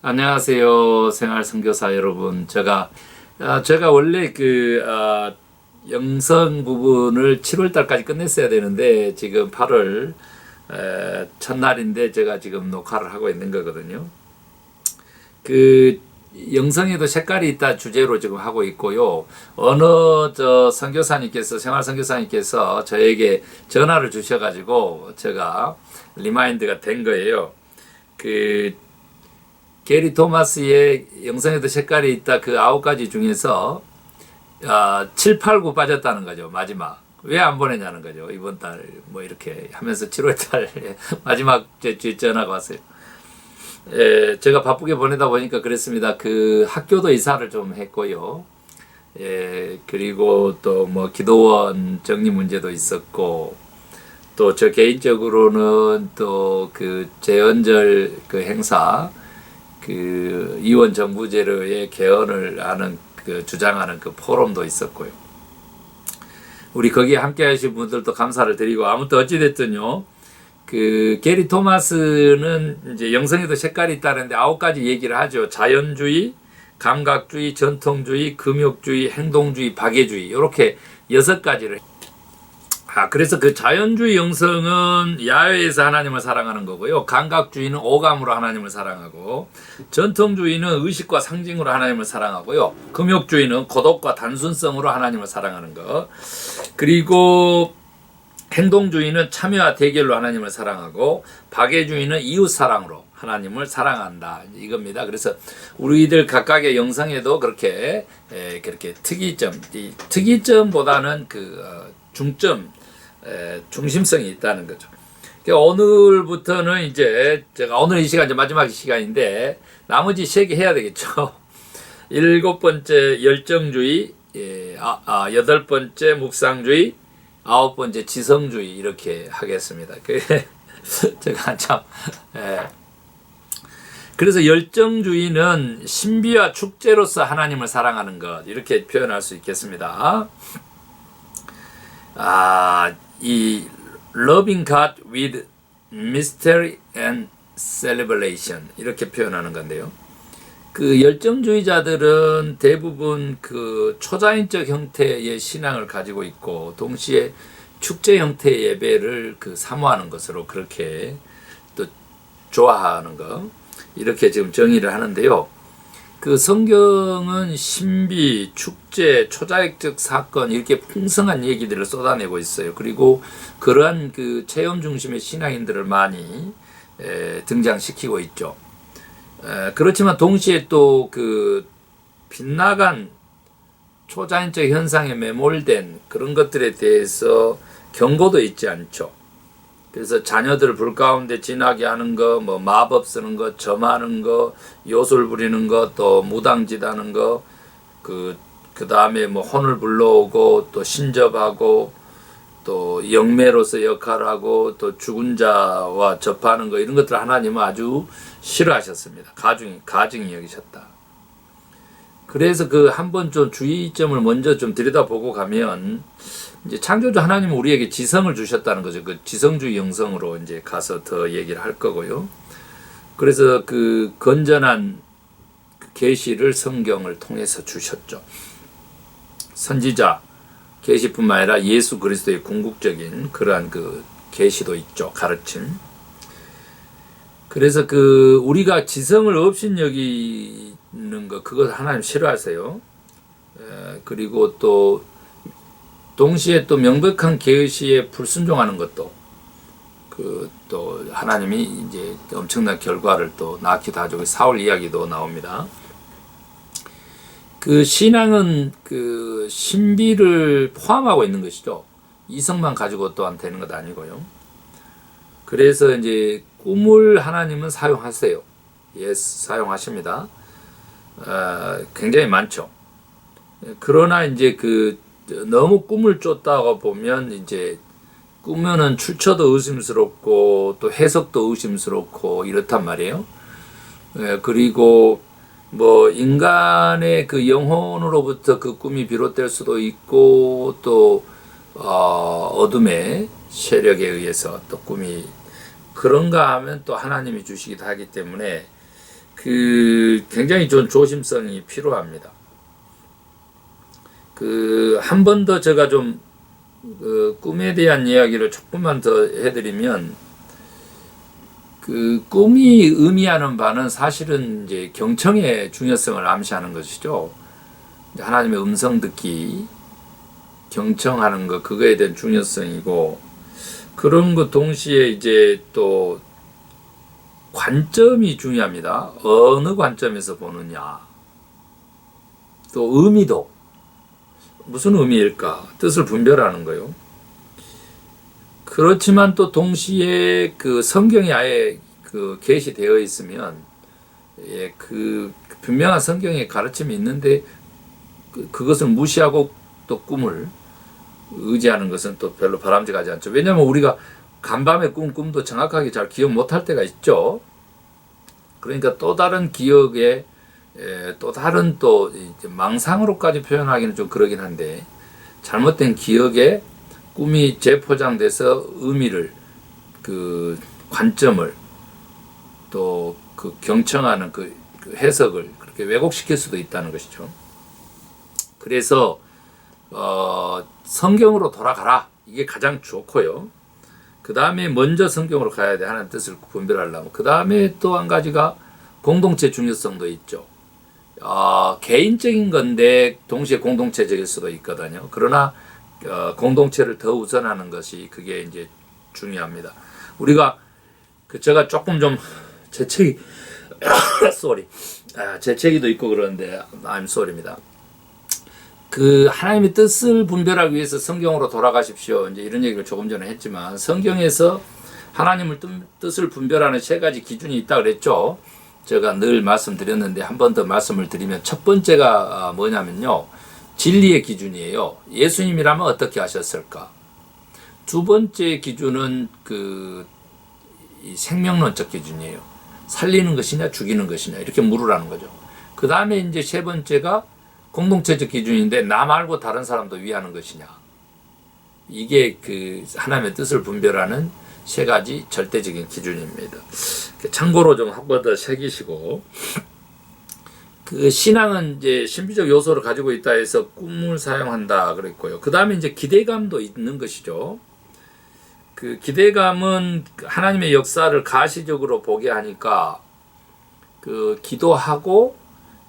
안녕하세요, 생활 선교사 여러분. 제가 원래 영성 부분을 7월 달까지 끝냈어야 되는데 지금 8월 첫날인데 제가 지금 녹화를 하고 있는 거거든요. 그 영성에도 색깔이 있다 주제로 지금 하고 있고요. 어느 선교사님께서 생활 선교사님께서 저에게 전화를 주셔가지고 제가 리마인드가 된 거예요. 게리 토마스의 영성에도 색깔이 있다 그 9가지 중에서 7, 8, 9 빠졌다는 거죠. 마지막. 왜 안 보내냐는 거죠. 이번 달 뭐 이렇게 하면서 7월 달 마지막 주에 전화가 왔어요. 제가 바쁘게 보내다 보니까 그랬습니다. 그 학교도 이사를 좀 했고요. 그리고 또 뭐 기도원 정리 문제도 있었고, 또 저 개인적으로는 또 그 재헌절 그 행사, 그 이원 정부제로의 개헌을 하는 주장하는 그 포럼도 있었고요. 우리 거기에 함께 하신 분들도 감사를 드리고, 아무튼 어찌됐든요. 그 게리 토마스는 이제 영성에도 색깔이 있다는데 9가지 얘기를 하죠. 자연주의, 감각주의, 전통주의, 금욕주의, 행동주의, 박애주의, 이렇게 6가지를. 그래서 그 자연주의 영성은 야외에서 하나님을 사랑하는 거고요. 감각주의는 오감으로 하나님을 사랑하고, 전통주의는 의식과 상징으로 하나님을 사랑하고요. 금욕주의는 고독과 단순성으로 하나님을 사랑하는 것. 그리고 행동주의는 참여와 대결로 하나님을 사랑하고, 박애주의는 이웃사랑으로 하나님을 사랑한다. 이겁니다. 그래서 우리들 각각의 영성에도 그렇게 특이점보다는 중심성이 있다는 거죠. 오늘부터는 이제 제가 오늘 이 시간 이제 마지막 시간인데 나머지 3개 해야 되겠죠. 7번째 열정주의, 8번째 묵상주의, 9번째 지성주의 이렇게 하겠습니다. 제가 참 그래서 열정주의는 신비와 축제로서 하나님을 사랑하는 것, 이렇게 표현할 수 있겠습니다. 이 loving God with mystery and celebration, 이렇게 표현하는 건데요. 그 열정주의자들은 대부분 그 초자연적 형태의 신앙을 가지고 있고, 동시에 축제 형태의 예배를 사모하는 것으로 그렇게 또 좋아하는 것, 이렇게 지금 정의를 하는데요. 그 성경은 신비, 축제, 초자연적 사건, 이렇게 풍성한 얘기들을 쏟아내고 있어요. 그리고 그러한 그 체험 중심의 신앙인들을 많이 등장시키고 있죠. 그렇지만 동시에 또 그 빗나간 초자연적 현상에 매몰된 그런 것들에 대해서 경고도 있지 않죠. 그래서 자녀들을 불 가운데 지나게 하는 거, 뭐 마법 쓰는 거, 점하는 거, 요술 부리는 거, 또 무당짓하는 거, 그 다음에 뭐 혼을 불러오고, 또 신접하고, 또 영매로서 역할하고, 또 죽은 자와 접하는 거, 이런 것들 하나님은 아주 싫어하셨습니다. 가증이 여기셨다. 그래서 한번 좀 주의점을 먼저 좀 들여다보고 가면, 이제 창조주 하나님은 우리에게 지성을 주셨다는 거죠. 그 지성주의 영성으로 이제 가서 더 얘기를 할 거고요. 그래서 그 건전한 계시를 성경을 통해서 주셨죠. 선지자 계시뿐만 아니라 예수 그리스도의 궁극적인 그러한 그 계시도 있죠. 가르침. 그래서 우리가 지성을 업신여기는 거, 그거 하나님 싫어하세요. 그리고 또 동시에 또 명백한 계시에 불순종하는 것도 또 하나님이 이제 엄청난 결과를 또 낳기도 하죠. 사울 이야기도 나옵니다. 그 신앙은 그 신비를 포함하고 있는 것이죠. 이성만 가지고 또한 되는 것 아니고요. 그래서 이제 꿈을 하나님은 사용하세요. 사용하십니다. 굉장히 많죠. 그러나 이제 너무 꿈을 쫓다가 보면 이제 꾸면은 출처도 의심스럽고 또 해석도 의심스럽고 이렇단 말이에요. 그리고 뭐 인간의 그 영혼으로부터 그 꿈이 비롯될 수도 있고, 또 어둠의 세력에 의해서 또 꿈이 그런가 하면 또 하나님이 주시기도 하기 때문에 굉장히 좀 조심성이 필요합니다. 한 번 더 제가 좀 꿈에 대한 이야기를 조금만 더 해드리면, 꿈이 의미하는 바는 사실은 이제 경청의 중요성을 암시하는 것이죠. 하나님의 음성 듣기, 경청하는 것, 그거에 대한 중요성이고, 그런 것 동시에 이제 또 관점이 중요합니다. 어느 관점에서 보느냐. 또 의미도 무슨 의미일까? 뜻을 분별하는 거요. 그렇지만 또 동시에 성경이 아예 계시되어 있으면, 분명한 성경의 가르침이 있는데 그것을 무시하고 또 꿈을 의지하는 것은 또 별로 바람직하지 않죠. 왜냐하면 우리가 간밤에 꿈도 정확하게 잘 기억 못할 때가 있죠. 그러니까 또 다른 기억에 또 다른 또 망상으로까지 표현하기는 좀 그러긴 한데, 잘못된 기억에 꿈이 재포장돼서 의미를, 관점을, 또 경청하는 해석을 그렇게 왜곡시킬 수도 있다는 것이죠. 그래서 성경으로 돌아가라, 이게 가장 좋고요. 그 다음에 먼저 성경으로 가야 돼. 하나님 뜻을 분별하려면. 그 다음에 또 한 가지가 공동체 중요성도 있죠. 개인적인 건데 동시에 공동체적일 수도 있거든요. 그러나 공동체를 더 우선하는 것이 그게 이제 중요합니다. 우리가 제가 조금 좀 재채기 sorry, 재채기도 있고 그러는데 I'm sorry입니다. 하나님의 뜻을 분별하기 위해서 성경으로 돌아가십시오, 이제 이런 얘기를 조금 전에 했지만, 성경에서 하나님의 뜻을 분별하는 세 가지 기준이 있다 그랬죠. 제가 늘 말씀드렸는데 한 번 더 말씀을 드리면, 첫 번째가 뭐냐면요, 진리의 기준이에요. 예수님이라면 어떻게 하셨을까? 두 번째 기준은 이 생명론적 기준이에요. 살리는 것이냐 죽이는 것이냐, 이렇게 물으라는 거죠. 그 다음에 이제 세 번째가 공동체적 기준인데, 나 말고 다른 사람도 위하는 것이냐. 이게 하나님의 뜻을 분별하는 세 가지 절대적인 기준입니다. 참고로 좀 한 번 더 새기시고, 신앙은 이제 신비적 요소를 가지고 있다 해서 꿈을 사용한다 그랬고요. 그 다음에 이제 기대감도 있는 것이죠. 기대감은 하나님의 역사를 가시적으로 보게 하니까, 기도하고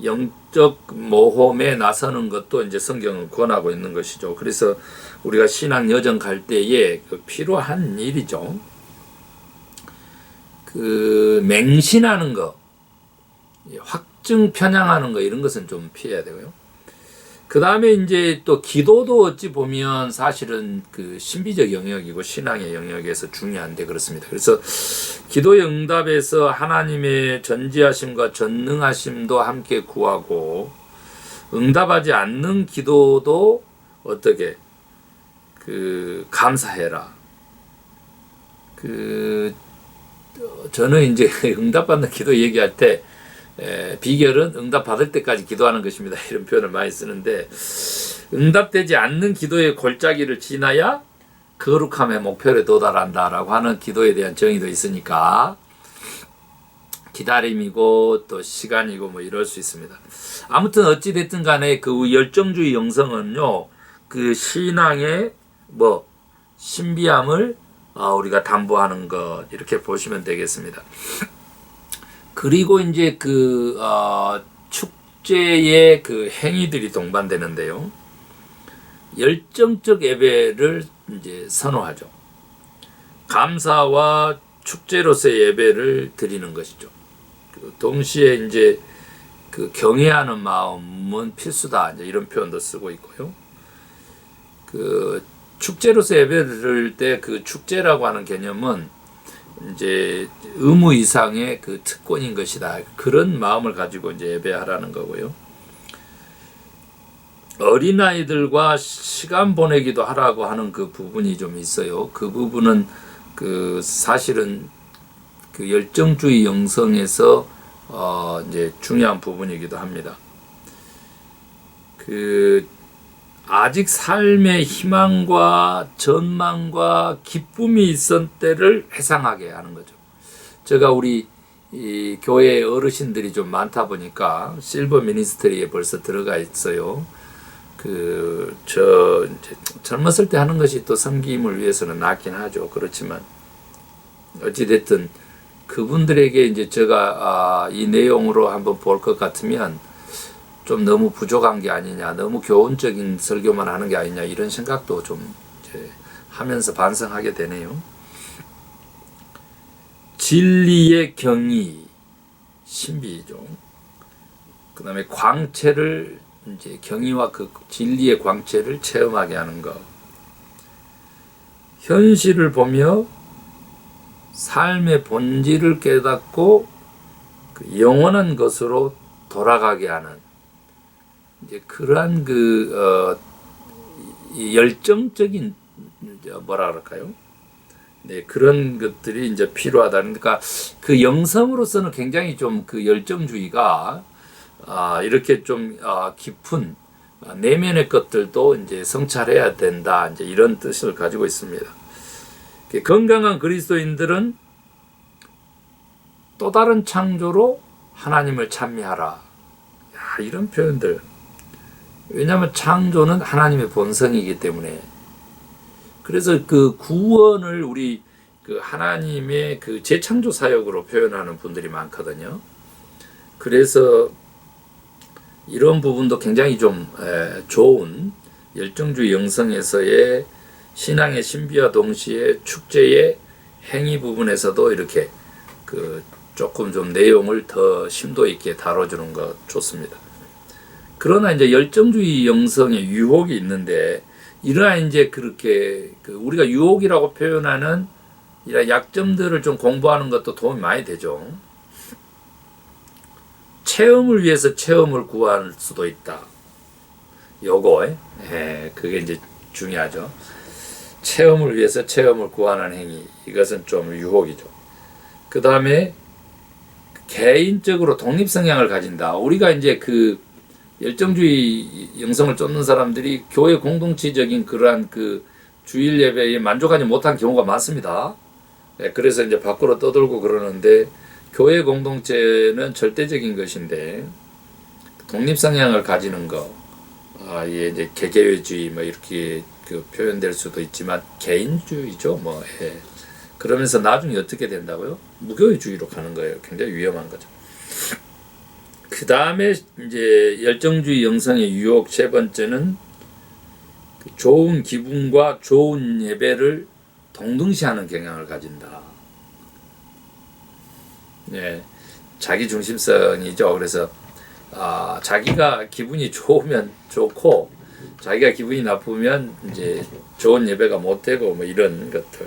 영적 모험에 나서는 것도 이제 성경은 권하고 있는 것이죠. 그래서 우리가 신앙 여정 갈 때에 필요한 일이죠. 맹신하는 거, 확증 편향하는 거, 이런 것은 좀 피해야 되고요. 그 다음에 이제 또 기도도 어찌 보면 사실은 신비적 영역이고 신앙의 영역에서 중요한데 그렇습니다. 그래서 기도의 응답에서 하나님의 전지하심과 전능하심도 함께 구하고, 응답하지 않는 기도도 어떻게 감사해라. 저는 이제 응답받는 기도 얘기할 때 비결은 응답받을 때까지 기도하는 것입니다, 이런 표현을 많이 쓰는데, 응답되지 않는 기도의 골짜기를 지나야 거룩함의 목표에 도달한다라고 하는 기도에 대한 정의도 있으니까, 기다림이고 또 시간이고 뭐 이럴 수 있습니다. 아무튼 어찌됐든 간에 열정주의 영성은요, 신앙의 신비함을 우리가 담보하는 것, 이렇게 보시면 되겠습니다. 그리고 이제 축제의 행위들이 동반되는데요. 열정적 예배를 이제 선호하죠. 감사와 축제로서의 예배를 드리는 것이죠. 동시에 이제 경외하는 마음은 필수다, 이제 이런 표현도 쓰고 있고요. 축제로서 예배를 드릴 때 축제라고 하는 개념은 이제 의무 이상의 특권인 것이다, 그런 마음을 가지고 이제 예배하라는 거고요. 어린아이들과 시간 보내기도 하라고 하는 부분이 좀 있어요. 그 부분은 사실은 열정주의 영성에서 이제 중요한 부분이기도 합니다. 아직 삶의 희망과 전망과 기쁨이 있었던 때를 회상하게 하는 거죠. 제가 우리 이 교회 어르신들이 좀 많다 보니까 실버 미니스트리에 벌써 들어가 있어요. 이제 젊었을 때 하는 것이 또 섬김을 위해서는 낫긴 하죠. 그렇지만 어찌됐든 그분들에게 이제 제가 이 내용으로 한번 볼 것 같으면 좀 너무 부족한 게 아니냐, 너무 교훈적인 설교만 하는 게 아니냐, 이런 생각도 좀 이제 하면서 반성하게 되네요. 진리의 경이, 신비죠. 그 다음에 광채를, 이제 경이와 그 진리의 광채를 체험하게 하는 것. 현실을 보며 삶의 본질을 깨닫고 그 영원한 것으로 돌아가게 하는, 이제 그러한 이 열정적인, 뭐라 그럴까요? 네, 그런 것들이 이제 필요하다. 그러니까 그 영성으로서는 굉장히 좀 그 열정주의가 이렇게 좀 깊은 내면의 것들도 이제 성찰해야 된다. 이제 이런 뜻을 가지고 있습니다. 건강한 그리스도인들은 또 다른 창조로 하나님을 찬미하라. 야, 이런 표현들. 왜냐하면 창조는 하나님의 본성이기 때문에. 그래서 그 구원을 우리 그 하나님의 그 재창조 사역으로 표현하는 분들이 많거든요. 그래서 이런 부분도 굉장히 좀 좋은 열정주의 영성에서의 신앙의 신비와 동시에 축제의 행위 부분에서도 이렇게 그 조금 좀 내용을 더 심도 있게 다뤄주는 것 좋습니다. 그러나 이제 열정주의 영성의 유혹이 있는데, 이러한 이제 그렇게 우리가 유혹이라고 표현하는 이런 약점들을 좀 공부하는 것도 도움이 많이 되죠. 체험을 위해서 체험을 구할 수도 있다. 요거, 그게 이제 중요하죠. 체험을 위해서 체험을 구하는 행위, 이것은 좀 유혹이죠. 그 다음에 개인적으로 독립 성향을 가진다. 우리가 이제 그 열정주의 영성을 쫓는 사람들이 교회 공동체적인 그러한 그 주일 예배에 만족하지 못한 경우가 많습니다. 그래서 이제 밖으로 떠들고 그러는데, 교회 공동체는 절대적인 것인데 독립 성향을 가지는 거, 예, 이제 개개회주의 뭐 이렇게 그 표현될 수도 있지만 개인주의죠, 뭐. 예. 그러면서 나중에 어떻게 된다고요? 무교회주의로 가는 거예요. 굉장히 위험한 거죠. 그 다음에 이제 열정주의 영성의 유혹 세 번째는 좋은 기분과 좋은 예배를 동등시하는 경향을 가진다. 예, 자기 중심성이죠. 그래서 자기가 기분이 좋으면 좋고, 자기가 기분이 나쁘면 이제 좋은 예배가 못 되고 뭐 이런 것들.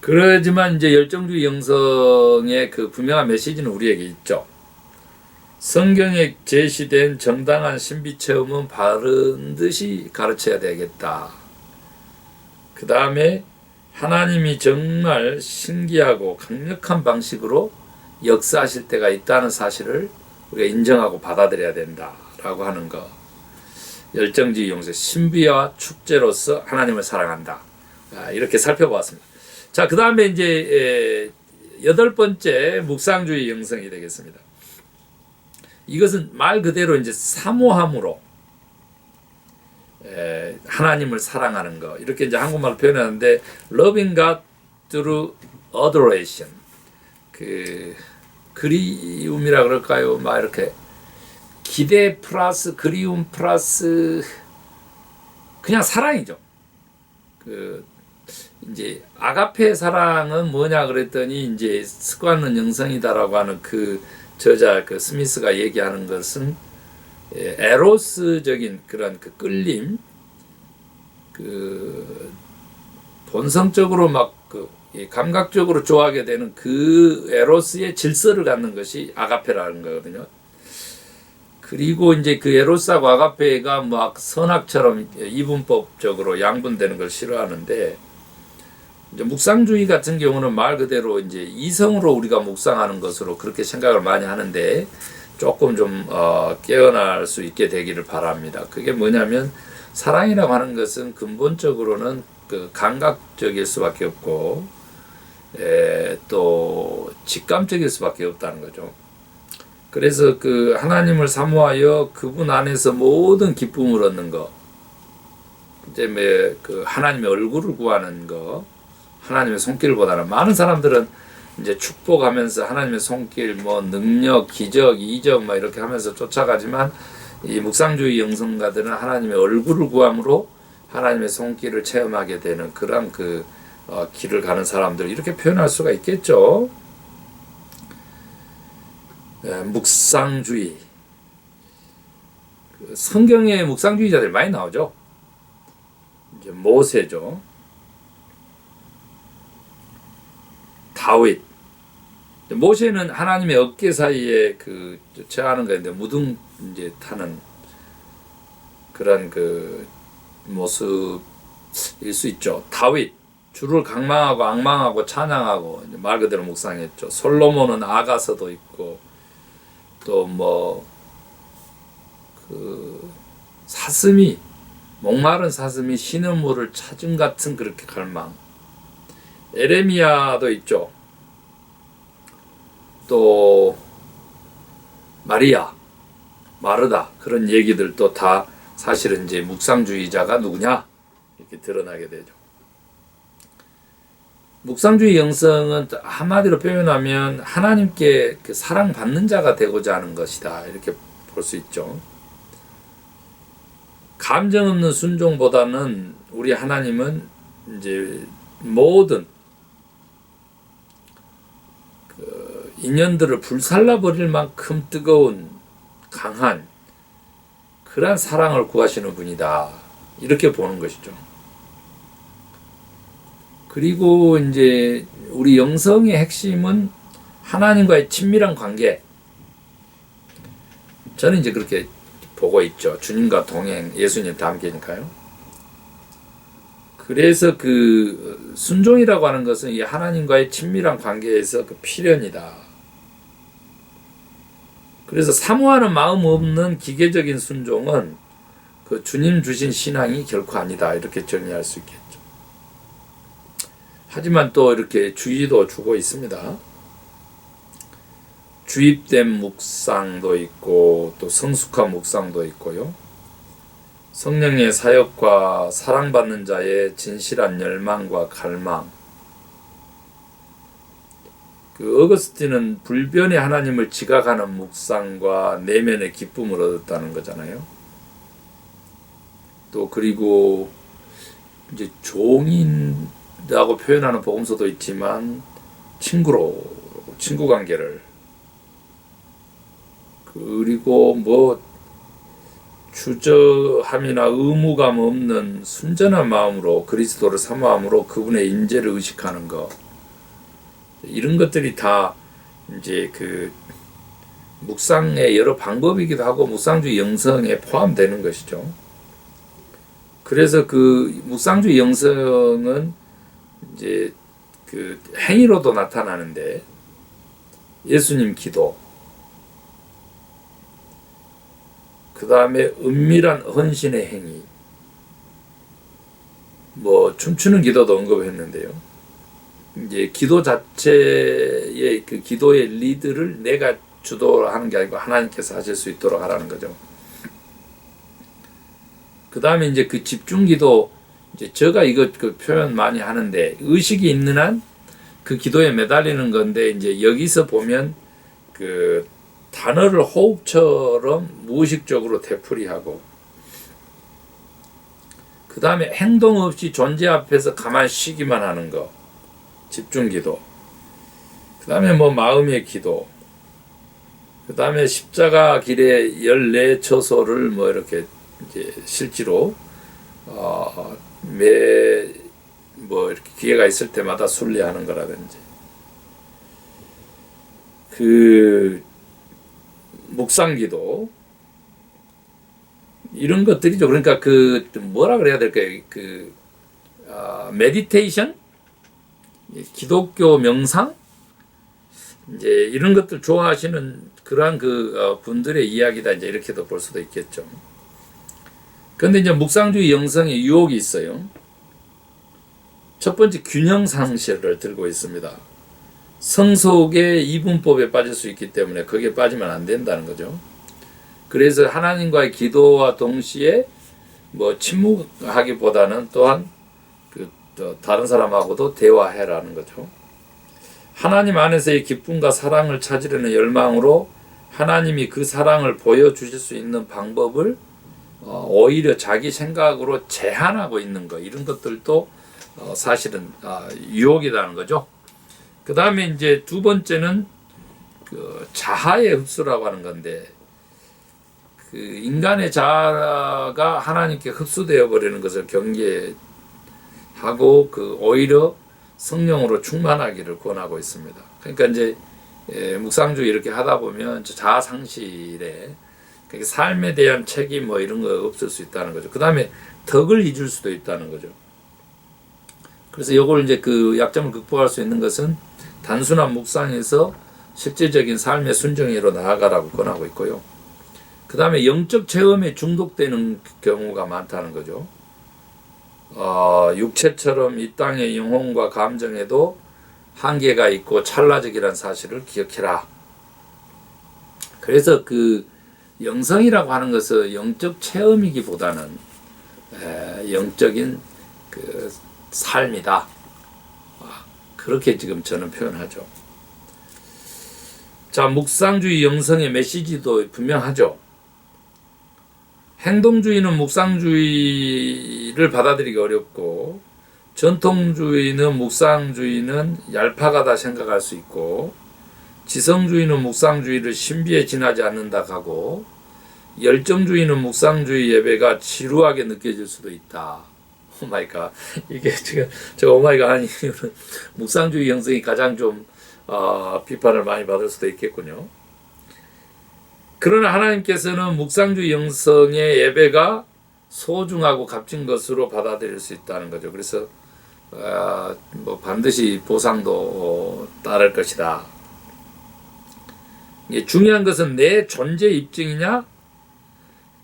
그러지만 이제 열정주의 영성의 그 분명한 메시지는 우리에게 있죠. 성경에 제시된 정당한 신비 체험은 바른 듯이 가르쳐야 되겠다. 그 다음에 하나님이 정말 신기하고 강력한 방식으로 역사하실 때가 있다는 사실을 우리가 인정하고 받아들여야 된다라고 하는 거. 열정주의 영성, 신비와 축제로서 하나님을 사랑한다. 이렇게 살펴보았습니다. 자, 그 다음에 이제 8번째 묵상주의 영성이 되겠습니다. 이것은 말 그대로 이제 사모함으로 하나님을 사랑하는 거, 이렇게 이제 한국말로 표현하는데, loving God through adoration, 그 그리움이라 그럴까요? 막 이렇게 기대 플러스 그리움 플러스 그냥 사랑이죠. 그 이제 아가페 사랑은 뭐냐 그랬더니, 이제 습관은 영성이다라고 하는 그 저자 그 스미스가 얘기하는 것은 에로스적인 그런 그 끌림, 그 본성적으로 막 그 감각적으로 좋아하게 되는 그 에로스의 질서를 갖는 것이 아가페라는 거거든요. 그리고 이제 그 에로스하고 아가페가 막 선악처럼 이분법적으로 양분되는 걸 싫어하는데, 이제 묵상주의 같은 경우는 말 그대로 이제 이성으로 우리가 묵상하는 것으로 그렇게 생각을 많이 하는데, 조금 좀 깨어날 수 있게 되기를 바랍니다. 그게 뭐냐면, 사랑이라고 하는 것은 근본적으로는 그 감각적일 수밖에 없고, 또 직감적일 수밖에 없다는 거죠. 그래서 그 하나님을 사모하여 그분 안에서 모든 기쁨을 얻는 거, 이제 그 하나님의 얼굴을 구하는 거, 하나님의 손길보다는 많은 사람들은 이제 축복하면서 하나님의 손길, 뭐 능력, 기적, 이적 막 이렇게 하면서 쫓아가지만 이 묵상주의 영성가들은 하나님의 얼굴을 구함으로 하나님의 손길을 체험하게 되는 그런 길을 가는 사람들 이렇게 표현할 수가 있겠죠. 묵상주의. 성경에 묵상주의자들이 많이 나오죠. 이제 모세죠. 다윗. 모세는 하나님의 어깨 사이에 처하는 건데 무등 이제 타는 그런 모습일 수 있죠. 다윗. 주를 강망하고 앙망하고 찬양하고 말 그대로 묵상했죠. 솔로몬은 아가서도 있고 또 사슴이 목마른 사슴이 쉬는 물을 찾은 같은 그렇게 갈망. 에레미야도 있죠. 또 마리아, 마르다 그런 얘기들도 다 사실은 이제 묵상주의자가 누구냐 이렇게 드러나게 되죠. 묵상주의 영성은 한마디로 표현하면 하나님께 사랑받는 자가 되고자 하는 것이다 이렇게 볼 수 있죠. 감정 없는 순종보다는 우리 하나님은 이제 모든 인연들을 불살라 버릴 만큼 뜨거운 강한 그러한 사랑을 구하시는 분이다 이렇게 보는 것이죠. 그리고 이제 우리 영성의 핵심은 하나님과의 친밀한 관계. 저는 이제 그렇게 보고 있죠. 주님과 동행, 예수님과 함께니까요. 그래서 순종이라고 하는 것은 이 하나님과의 친밀한 관계에서 필연이다. 그래서 사모하는 마음 없는 기계적인 순종은 주님 주신 신앙이 결코 아니다. 이렇게 정리할 수 있겠죠. 하지만 또 이렇게 주의도 주고 있습니다. 주입된 묵상도 있고 또 성숙한 묵상도 있고요. 성령의 사역과 사랑받는 자의 진실한 열망과 갈망. 어거스틴은 불변의 하나님을 지각하는 묵상과 내면의 기쁨을 얻었다는 거잖아요. 또 그리고 이제 종인이라고 표현하는 복음서도 있지만 친구 관계를 그리고 주저함이나 의무감 없는 순전한 마음으로 그리스도를 사모함으로 그분의 인재를 의식하는 것 이런 것들이 다 이제 묵상의 여러 방법이기도 하고 묵상주의 영성에 포함되는 것이죠. 그래서 묵상주의 영성은 이제 행위로도 나타나는데 예수님 기도 그 다음에 은밀한 헌신의 행위 춤추는 기도도 언급했는데요. 이제 기도 자체의 기도의 리드를 내가 주도하는 게 아니고 하나님께서 하실 수 있도록 하라는 거죠. 그 다음에 이제 집중기도 이제 제가 이거 표현 많이 하는데 의식이 있는 한 기도에 매달리는 건데 이제 여기서 보면 단어를 호흡처럼 무의식적으로 되풀이하고 그 다음에 행동 없이 존재 앞에서 가만히 쉬기만 하는 거 집중기도 그 다음에 마음의 기도 그 다음에 십자가 길의 14처소를 이렇게 이제 실제로 이렇게 기회가 있을 때마다 순례하는 거라든지 묵상기도 이런 것들이죠. 그러니까 뭐라 그래야 될까요? 메디테이션, 기독교 명상, 이제 이런 것들 좋아하시는 그러한 분들의 이야기다 이제 이렇게도 볼 수도 있겠죠. 그런데 이제 묵상주의 영성에 유혹이 있어요. 첫 번째 균형 상실을 들고 있습니다. 성속의 이분법에 빠질 수 있기 때문에 거기에 빠지면 안 된다는 거죠. 그래서 하나님과의 기도와 동시에 뭐 침묵하기보다는 또한 다른 사람하고도 대화해라는 거죠. 하나님 안에서의 기쁨과 사랑을 찾으려는 열망으로 하나님이 그 사랑을 보여주실 수 있는 방법을 오히려 자기 생각으로 제한하고 있는 것, 이런 것들도 사실은 유혹이라는 거죠. 그 다음에 이제 두 번째는 그 자아의 흡수라고 하는 건데, 그 인간의 자아가 하나님께 흡수되어 버리는 것을 경계하고 오히려 성령으로 충만하기를 권하고 있습니다. 그러니까 이제 묵상주의 이렇게 하다 보면 자아 상실에 삶에 대한 책임 뭐 이런 거 없을 수 있다는 거죠. 그 다음에 덕을 잊을 수도 있다는 거죠. 그래서 이걸 이제 그 약점을 극복할 수 있는 것은 단순한 묵상에서 실제적인 삶의 순정으로 나아가라고 권하고 있고요. 그 다음에 영적 체험에 중독되는 경우가 많다는 거죠. 육체처럼 이 땅의 영혼과 감정에도 한계가 있고 찰나적이라는 사실을 기억해라. 그래서 그 영성이라고 하는 것은 영적 체험이기보다는 영적인 그 삶이다. 그렇게 지금 저는 표현하죠. 자, 묵상주의 영성의 메시지도 분명하죠. 행동주의는 묵상주의를 받아들이기 어렵고, 전통주의는 묵상주의는 얄팍하다 생각할 수 있고, 지성주의는 묵상주의를 신비에 지나지 않는다 하고, 열정주의는 묵상주의 예배가 지루하게 느껴질 수도 있다. 오마이갓. 이게 지금 제가 오마이갓 하는 이유는 묵상주의 영성이 가장 좀 비판을 많이 받을 수도 있겠군요. 그러나 하나님께서는 묵상주의 영성의 예배가 소중하고 값진 것으로 받아들일 수 있다는 거죠. 그래서 뭐 반드시 보상도 따를 것이다. 중요한 것은 내 존재 입증이냐,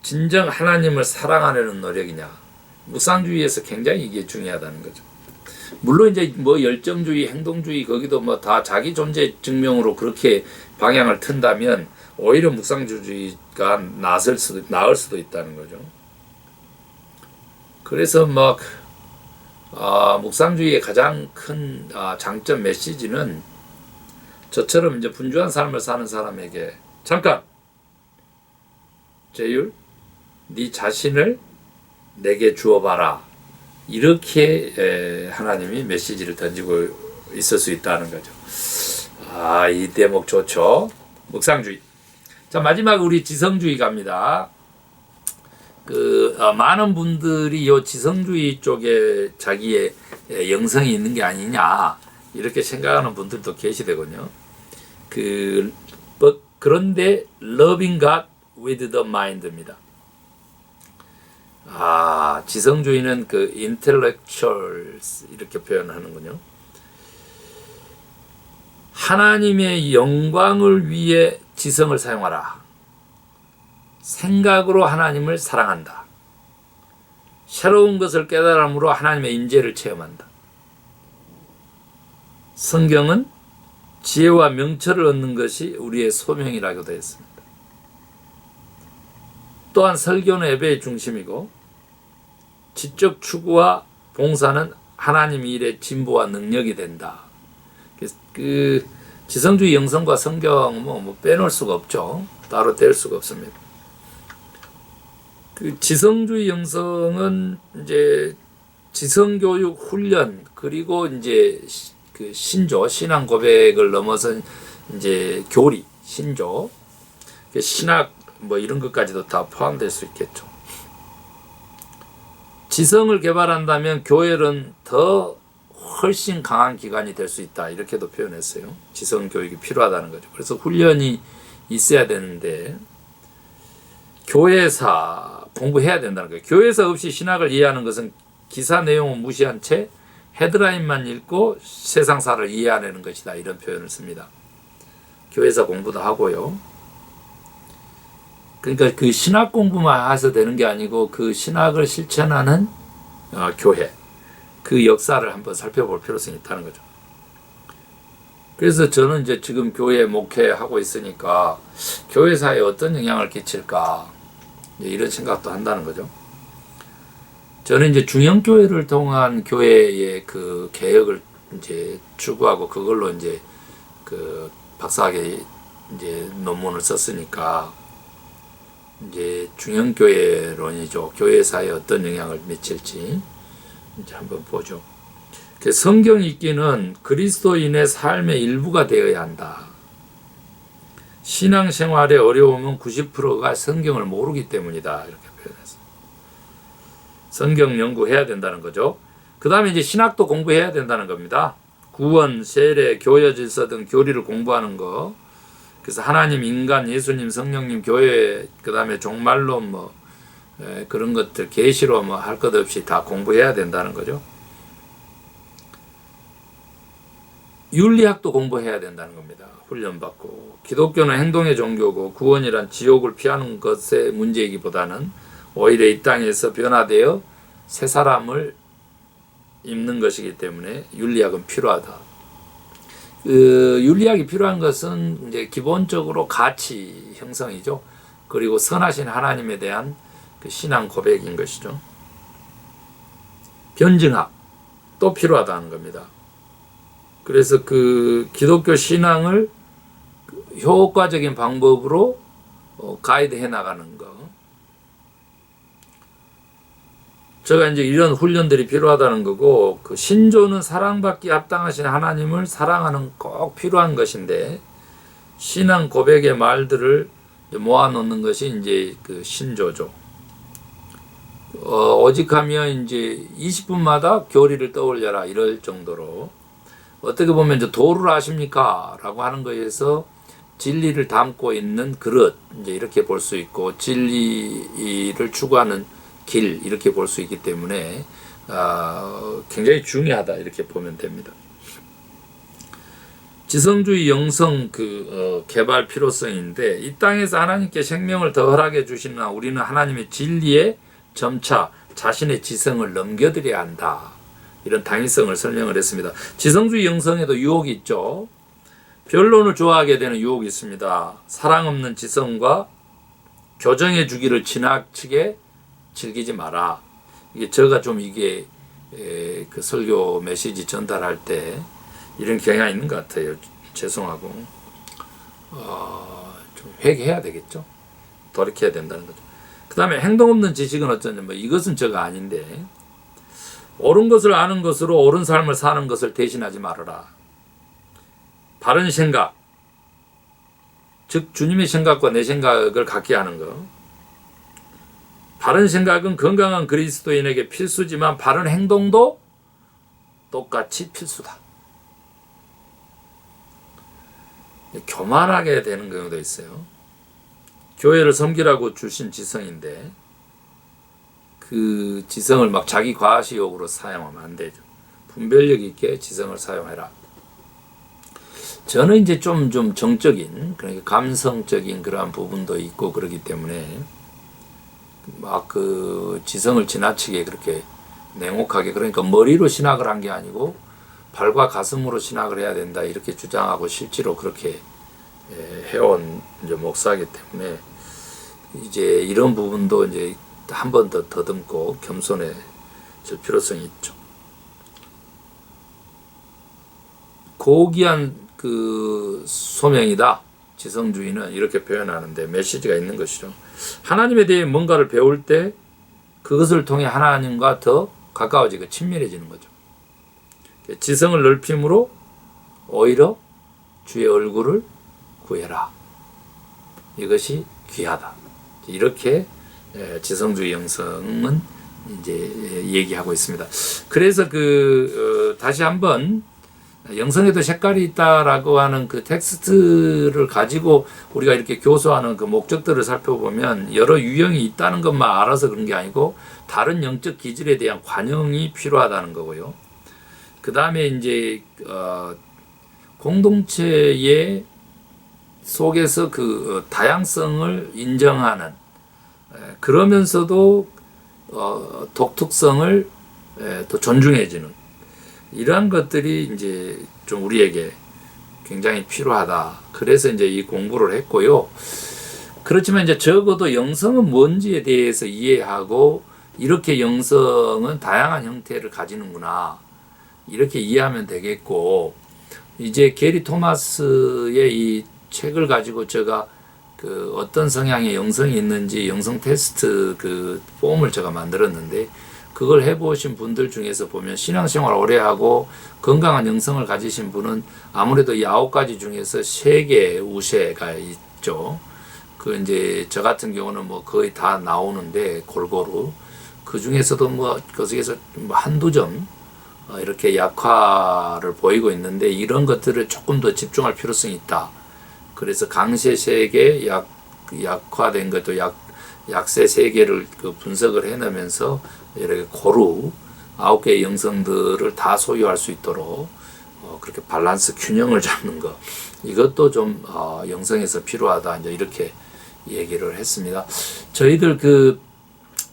진정 하나님을 사랑하려는 노력이냐. 묵상주의에서 굉장히 이게 중요하다는 거죠. 물론 이제 뭐 열정주의, 행동주의 거기도 뭐 다 자기 존재 증명으로 그렇게 방향을 튼다면 오히려 묵상주의가 나을 수도 있다는 거죠. 그래서 막 묵상주의의 가장 큰 장점 메시지는 저처럼 이제 분주한 삶을 사는 사람에게 잠깐 제율, 네 자신을 내게 주어봐라. 이렇게 하나님이 메시지를 던지고 있을 수 있다는 거죠. 이 대목 좋죠. 묵상주의. 자, 마지막 우리 지성주의 갑니다. 많은 분들이 이 지성주의 쪽에 자기의 영성이 있는 게 아니냐 이렇게 생각하는 분들도 계시되거든요. 그런데 loving God with the mind입니다. 지성주의는 그 intellectuals 이렇게 표현하는군요. 하나님의 영광을 위해 지성을 사용하라. 생각으로 하나님을 사랑한다. 새로운 것을 깨달음으로 하나님의 임재를 체험한다. 성경은 지혜와 명철을 얻는 것이 우리의 소명이라고도 했습니다. 또한 설교는 예배의 중심이고 지적 추구와 봉사는 하나님 일의 진보와 능력이 된다. 그 지성주의 영성과 성경 뭐 빼놓을 수가 없죠. 따로 뗄 수가 없습니다. 그 지성주의 영성은 이제 지성교육 훈련 그리고 이제 그 신조 신앙 고백을 넘어선 이제 교리 신조 신학 뭐 이런 것까지도 다 포함될 수 있겠죠. 지성을 개발한다면 교회는 더 훨씬 강한 기관이 될 수 있다. 이렇게도 표현했어요. 지성 교육이 필요하다는 거죠. 그래서 훈련이 있어야 되는데 교회사 공부해야 된다는 거예요. 교회사 없이 신학을 이해하는 것은 기사 내용을 무시한 채 헤드라인만 읽고 세상사를 이해하려는 것이다. 이런 표현을 씁니다. 교회사 공부도 하고요. 그러니까 그 신학 공부만 해서 되는 게 아니고 그 신학을 실천하는 교회 그 역사를 한번 살펴볼 필요성이 있다는 거죠. 그래서 저는 이제 지금 교회 목회하고 있으니까 교회사에 어떤 영향을 끼칠까 이런 생각도 한다는 거죠. 저는 이제 중형교회를 통한 교회의 그 개혁을 이제 추구하고 그걸로 이제 그 박사학위 이제 논문을 썼으니까 이제 중형교회론이죠. 교회사에 어떤 영향을 미칠지 이제 한번 보죠. 성경 읽기는 그리스도인의 삶의 일부가 되어야 한다. 신앙생활의 어려움은 90%가 성경을 모르기 때문이다. 이렇게 표현했어요. 성경 연구해야 된다는 거죠. 그 다음에 이제 신학도 공부해야 된다는 겁니다. 구원, 세례, 교회 질서 등 교리를 공부하는 거. 그래서 하나님, 인간, 예수님, 성령님, 교회, 그 다음에 종말론 그런 것들, 계시로 할 것 없이 다 공부해야 된다는 거죠. 윤리학도 공부해야 된다는 겁니다. 훈련받고. 기독교는 행동의 종교고 구원이란 지옥을 피하는 것의 문제이기보다는 오히려 이 땅에서 변화되어 새 사람을 입는 것이기 때문에 윤리학은 필요하다. 윤리학이 필요한 것은 이제 기본적으로 가치 형성이죠. 그리고 선하신 하나님에 대한 그 신앙 고백인 것이죠. 변증학 또 필요하다는 겁니다. 그래서 그 기독교 신앙을 효과적인 방법으로 가이드해 나가는 거. 제가 이제 이런 훈련들이 필요하다는 거고, 그 신조는 사랑받기 합당하신 하나님을 사랑하는 꼭 필요한 것인데, 신앙 고백의 말들을 모아놓는 것이 이제 그 신조죠. 오직하면 이제 20분마다 교리를 떠올려라 이럴 정도로. 어떻게 보면 이제 도를 아십니까? 라고 하는 거에서 진리를 담고 있는 그릇, 이제 이렇게 볼 수 있고, 진리를 추구하는 길, 이렇게 볼 수 있기 때문에, 굉장히 중요하다, 이렇게 보면 됩니다. 지성주의 영성 개발 필요성인데, 이 땅에서 하나님께 생명을 더 허락해 주시나 우리는 하나님의 진리에 점차 자신의 지성을 넘겨드려야 한다. 이런 당위성을 설명을 했습니다. 지성주의 영성에도 유혹이 있죠. 변론을 좋아하게 되는 유혹이 있습니다. 사랑 없는 지성과 교정해 주기를 지나치게 즐기지 마라. 이게 제가 좀 그 설교 메시지 전달할 때 이런 경향이 있는 것 같아요. 죄송하고 좀 회개해야 되겠죠. 돌이켜야 된다는 거죠. 그 다음에 행동 없는 지식은 어쩌냐. 이것은 저가 아닌데, 옳은 것을 아는 것으로 옳은 삶을 사는 것을 대신하지 말아라. 바른 생각, 즉 주님의 생각과 내 생각을 갖게 하는 것. 바른 생각은 건강한 그리스도인에게 필수지만 바른 행동도 똑같이 필수다. 교만하게 되는 경우도 있어요. 교회를 섬기라고 주신 지성인데 그 지성을 막 자기 과시욕으로 사용하면 안 되죠. 분별력 있게 지성을 사용해라. 저는 이제 좀 정적인, 그러니까 감성적인 그러한 부분도 있고 그러기 때문에 막 그 지성을 지나치게 그렇게 냉혹하게, 그러니까 머리로 신학을 한 게 아니고 발과 가슴으로 신학을 해야 된다 이렇게 주장하고 실제로 그렇게 해온 이제 목사이기 때문에 이제 이런 부분도 이제 한 번 더 더듬고 겸손해질 필요성이 있죠. 고귀한 그 소명이다. 지성주의는 이렇게 표현하는데 메시지가 있는 것이죠. 하나님에 대해 뭔가를 배울 때 그것을 통해 하나님과 더 가까워지고 친밀해지는 거죠. 지성을 넓힘으로 오히려 주의 얼굴을 구해라. 이것이 귀하다. 이렇게 지성주의 영성은 이제 얘기하고 있습니다. 그래서 다시 한번 영성에도 색깔이 있다라고 하는 그 텍스트를 가지고 우리가 이렇게 교수하는 그 목적들을 살펴보면 여러 유형이 있다는 것만 알아서 그런 게 아니고 다른 영적 기질에 대한 관용이 필요하다는 거고요. 그 다음에 이제 공동체의 속에서 그 다양성을 인정하는, 그러면서도 독특성을 또 존중해지는 이러한 것들이 이제 좀 우리에게 굉장히 필요하다. 그래서 이제 이 공부를 했고요. 그렇지만 이제 적어도 영성은 뭔지에 대해서 이해하고 이렇게 영성은 다양한 형태를 가지는구나. 이렇게 이해하면 되겠고 이제 게리 토마스의 이 책을 가지고 제가 그 어떤 성향의 영성이 있는지 영성 테스트 그 폼을 제가 만들었는데 그걸 해보신 분들 중에서 보면 신앙생활 오래 하고 건강한 영성을 가지신 분은 아무래도 이 9가지 중에서 3개 우세가 있죠. 그 이제 저 같은 경우는 뭐 거의 다 나오는데 골고루 그 중에서도 뭐 거기에서 뭐 한두 점 이렇게 약화를 보이고 있는데 이런 것들을 조금 더 집중할 필요성이 있다. 그래서 강세 세계 약화된 것도 약세 세계를 그 분석을 해내면서 이렇게 고루 9개의 영성들을 다 소유할 수 있도록 그렇게 밸런스 균형을 잡는 것 이것도 좀 영성에서 필요하다 이제 이렇게 얘기를 했습니다. 저희들 그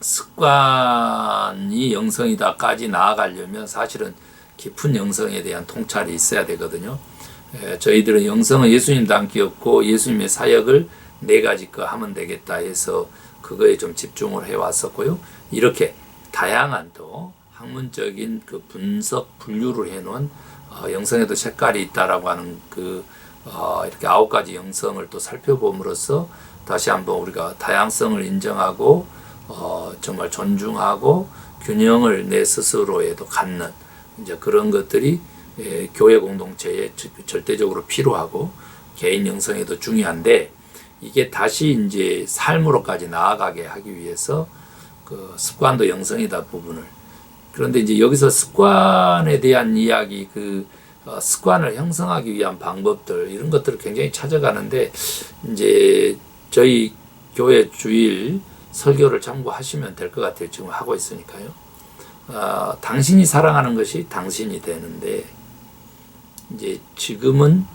습관이 영성이다까지 나아가려면 사실은 깊은 영성에 대한 통찰이 있어야 되거든요. 저희들은 영성은 예수님 닮기였고 예수님의 사역을 4가지 거 하면 되겠다 해서 그거에 좀 집중을 해왔었고요. 이렇게 다양한 또 학문적인 그 분석 분류를 해놓은 영성에도 색깔이 있다라고 하는 그 이렇게 9가지 영성을 또 살펴봄으로써 다시 한번 우리가 다양성을 인정하고 정말 존중하고 균형을 내 스스로에도 갖는 이제 그런 것들이 교회 공동체에 절대적으로 필요하고 개인 영성에도 중요한데 이게 다시 이제 삶으로까지 나아가게 하기 위해서 그 습관도 영성이다 부분을 그런데 이제 여기서 습관에 대한 이야기 그 습관을 형성하기 위한 방법들 이런 것들을 굉장히 찾아가는데 이제 저희 교회 주일 설교를 참고하시면 될 것 같아요. 지금 하고 있으니까요. 당신이 사랑하는 것이 당신이 되는데 이제 지금은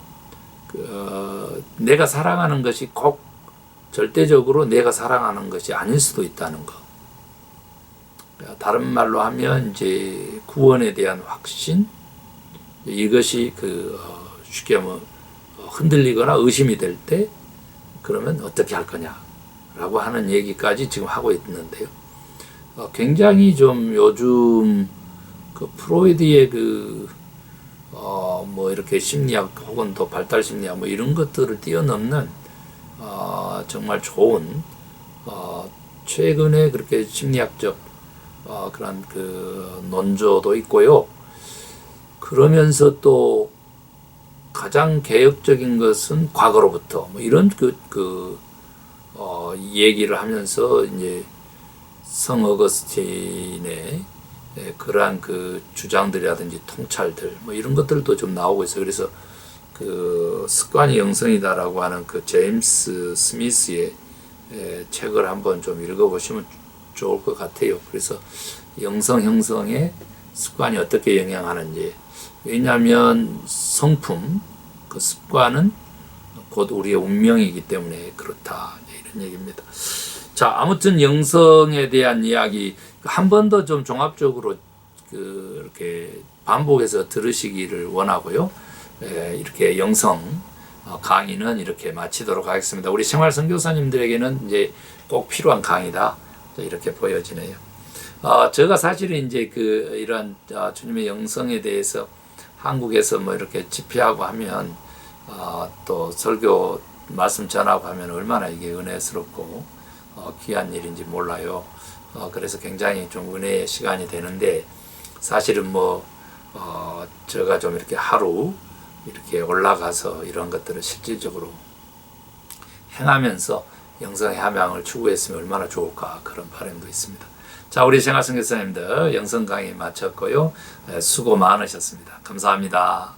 내가 사랑하는 것이 꼭 절대적으로 내가 사랑하는 것이 아닐 수도 있다는 거. 다른 말로 하면 이제 구원에 대한 확신 이것이 쉽게 하면 흔들리거나 의심이 될 때 그러면 어떻게 할 거냐라고 하는 얘기까지 지금 하고 있는데요. 굉장히 좀 요즘 그 프로이드의 뭐 이렇게 심리학 혹은 더 발달 심리학 뭐 이런 것들을 뛰어넘는 정말 좋은 최근에 그렇게 심리학적 그런 그 논조도 있고요. 그러면서 또 가장 개혁적인 것은 과거로부터 뭐 이런 얘기를 하면서 이제 성 어거스틴의 그러한 그 주장들이라든지 통찰들 뭐 이런 것들도 좀 나오고 있어요. 그래서 그 습관이 영성이다라고 하는 그 제임스 스미스의 책을 한번 좀 읽어보시면 좋을 것 같아요. 그래서 영성 형성에 습관이 어떻게 영향하는지 왜냐하면 성품 그 습관은 곧 우리의 운명이기 때문에 그렇다 이런 얘기입니다. 자 아무튼 영성에 대한 이야기 한 번 더 좀 종합적으로 이렇게 반복해서 들으시기를 원하고요. 이렇게 영성 강의는 이렇게 마치도록 하겠습니다. 우리 생활 선교사님들에게는 이제 꼭 필요한 강의다 이렇게 보여지네요. 제가 사실은 이제 이런 주님의 영성에 대해서 한국에서 뭐 이렇게 집회하고 하면 또 설교 말씀 전하고 하면 얼마나 이게 은혜스럽고 귀한 일인지 몰라요. 그래서 굉장히 좀 은혜의 시간이 되는데 사실은 뭐 제가 좀 이렇게 하루 이렇게 올라가서 이런 것들을 실질적으로 행하면서 영성의 함양을 추구했으면 얼마나 좋을까 그런 바람도 있습니다. 자 우리 생활 선교사님들 영성 강의 마쳤고요. 수고 많으셨습니다. 감사합니다.